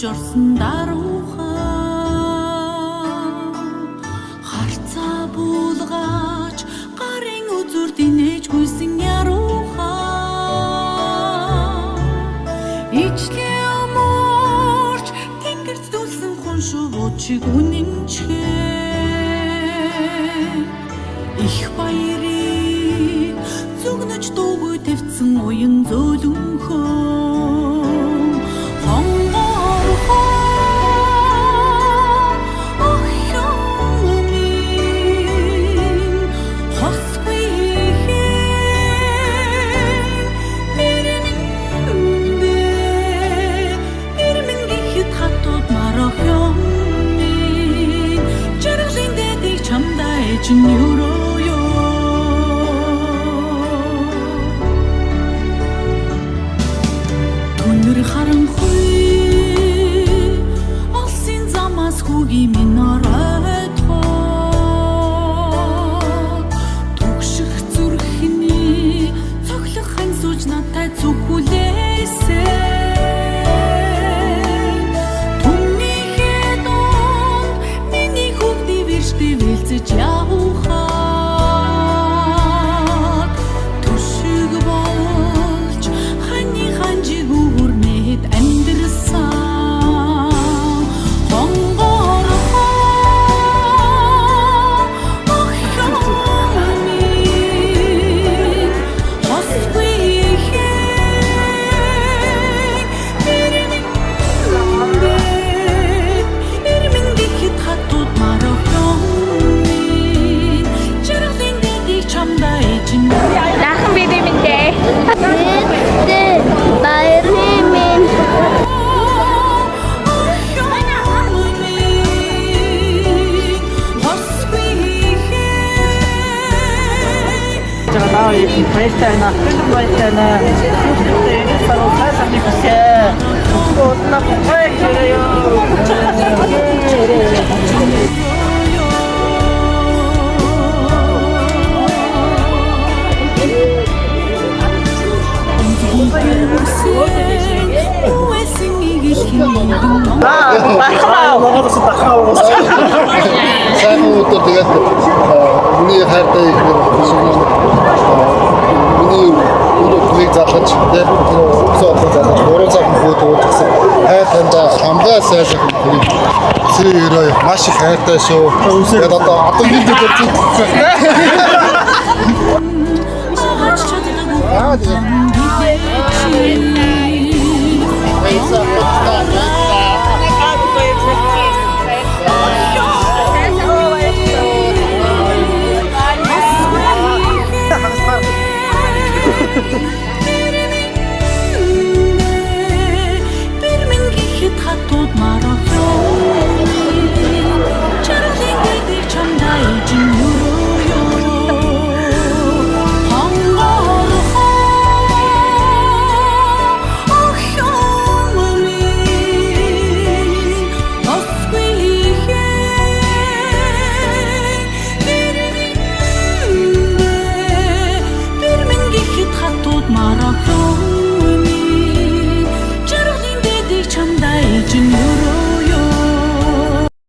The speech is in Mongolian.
орсон даруухан харцаа буулгаач гарын үзүр динэж гүйсэн яруухан ичлийн амарч тэнгэрт дүүлсэн хоншууд чиг үнэнчээ их баярыг зүгнэж дуугүй тавьсан уян зөөлөнхөө Түнэр харанхуй олсын замаас хүүгийн минь оройдгоо түгших зүрхний цоглох хэн сууж надтай зүгхүүлээсээ түнний хэдонд миний хүүгний вэрштэй вэлцэж явуухаа Баяртайна, баяртайна. Саруу хайсаны хүсэ. Одна баяртайё. Сайн өдөр тэгээд миний хайртай их миний үнийг залгаж тэгээд өсөө залгаж 3 цаг хөөд уулзсан. Хайртайнд хамгаа сайжрах хэрэг сэрээ маш их хайртай шүү. Тэгээд одоо бид Аач